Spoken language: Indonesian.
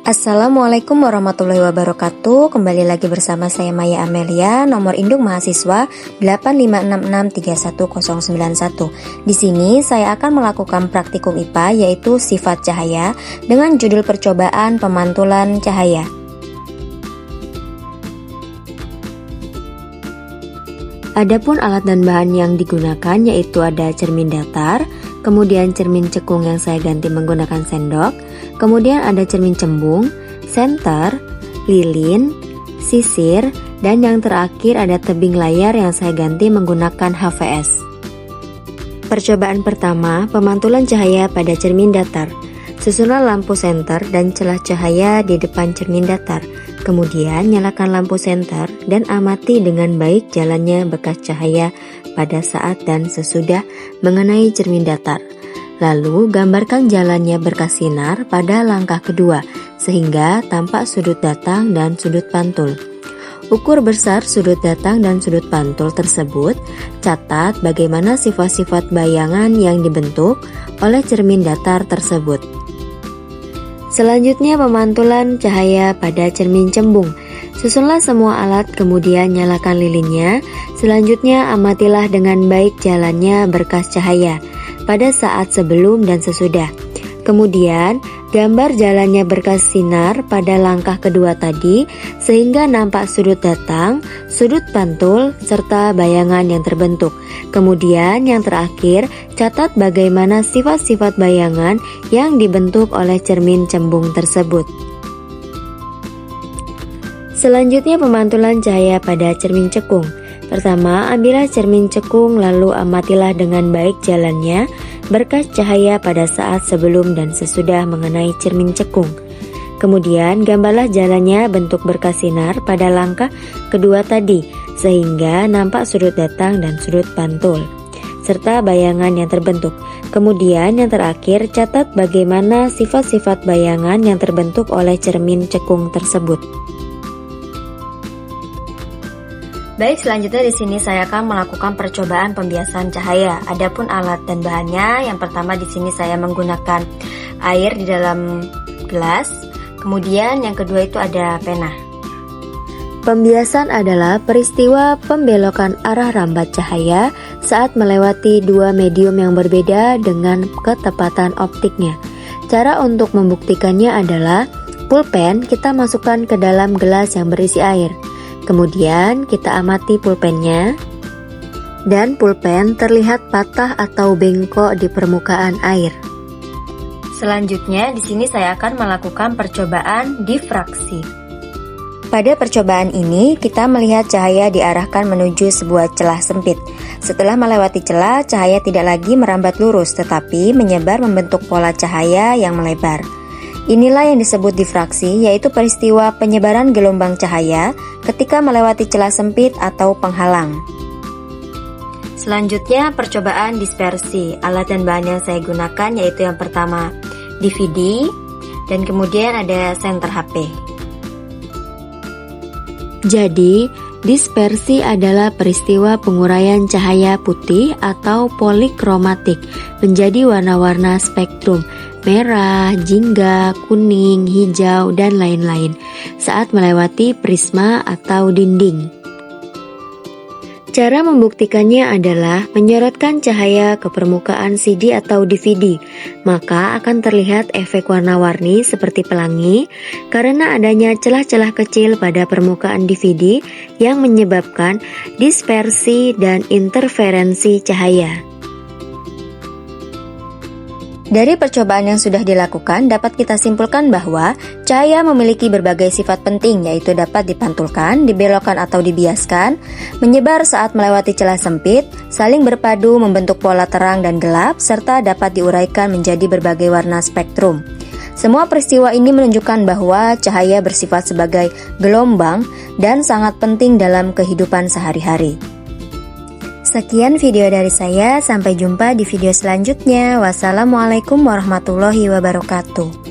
Assalamualaikum warahmatullahi wabarakatuh. Kembali lagi bersama saya Maya Amelia, nomor induk mahasiswa 85663191. Di sini saya akan melakukan praktikum IPA yaitu sifat cahaya dengan judul percobaan pemantulan cahaya. Adapun alat dan bahan yang digunakan yaitu ada cermin datar, kemudian cermin cekung yang saya ganti menggunakan sendok, kemudian ada cermin cembung, senter, lilin, sisir, dan yang terakhir ada tebing layar yang saya ganti menggunakan HVS. Percobaan pertama, pemantulan cahaya pada cermin datar. Susunlah lampu senter dan celah cahaya di depan cermin datar. Kemudian nyalakan lampu senter dan amati dengan baik jalannya bekas cahaya pada saat dan sesudah mengenai cermin datar. Lalu gambarkan jalannya berkas sinar pada langkah kedua sehingga tampak sudut datang dan sudut pantul. Ukur besar sudut datang dan sudut pantul tersebut, catat bagaimana sifat-sifat bayangan yang dibentuk oleh cermin datar tersebut. Selanjutnya pemantulan cahaya pada cermin cembung. Susunlah semua alat kemudian nyalakan lilinnya. Selanjutnya amatilah dengan baik jalannya berkas cahaya pada saat sebelum dan sesudah. Kemudian gambar jalannya berkas sinar pada langkah kedua tadi sehingga nampak sudut datang, sudut pantul, serta bayangan yang terbentuk. Kemudian yang terakhir, catat bagaimana sifat-sifat bayangan yang dibentuk oleh cermin cembung tersebut. Selanjutnya pemantulan cahaya pada cermin cekung. Pertama, ambillah cermin cekung lalu amatilah dengan baik jalannya berkas cahaya pada saat sebelum dan sesudah mengenai cermin cekung. Kemudian gambarlah jalannya bentuk berkas sinar pada langkah kedua tadi sehingga nampak sudut datang dan sudut pantul serta bayangan yang terbentuk. Kemudian yang terakhir, catat bagaimana sifat-sifat bayangan yang terbentuk oleh cermin cekung tersebut. Baik, selanjutnya di sini saya akan melakukan percobaan pembiasan cahaya. Adapun alat dan bahannya, yang pertama di sini saya menggunakan air di dalam gelas. Kemudian yang kedua itu ada pena. Pembiasan adalah peristiwa pembelokan arah rambat cahaya saat melewati dua medium yang berbeda dengan ketepatan optiknya. Cara untuk membuktikannya adalah pulpen kita masukkan ke dalam gelas yang berisi air. Kemudian kita amati pulpennya dan pulpen terlihat patah atau bengkok di permukaan air. Selanjutnya di sini saya akan melakukan percobaan difraksi. Pada percobaan ini kita melihat cahaya diarahkan menuju sebuah celah sempit. Setelah melewati celah, cahaya tidak lagi merambat lurus tetapi menyebar membentuk pola cahaya yang melebar. Inilah yang disebut difraksi, yaitu peristiwa penyebaran gelombang cahaya ketika melewati celah sempit atau penghalang. Selanjutnya percobaan dispersi. Alat dan bahan yang saya gunakan yaitu yang pertama DVD dan kemudian ada senter HP. Jadi, dispersi adalah peristiwa penguraian cahaya putih atau polikromatik menjadi warna-warna spektrum merah, jingga, kuning, hijau, dan lain-lain saat melewati prisma atau dinding. Cara membuktikannya adalah menyorotkan cahaya ke permukaan CD atau DVD, maka akan terlihat efek warna-warni seperti pelangi karena adanya celah-celah kecil pada permukaan DVD yang menyebabkan dispersi dan interferensi cahaya. Dari percobaan yang sudah dilakukan, dapat kita simpulkan bahwa cahaya memiliki berbagai sifat penting, yaitu dapat dipantulkan, dibelokkan atau dibiaskan, menyebar saat melewati celah sempit, saling berpadu membentuk pola terang dan gelap, serta dapat diuraikan menjadi berbagai warna spektrum. Semua peristiwa ini menunjukkan bahwa cahaya bersifat sebagai gelombang dan sangat penting dalam kehidupan sehari-hari. Sekian video dari saya, sampai jumpa di video selanjutnya. Wassalamualaikum warahmatullahi wabarakatuh.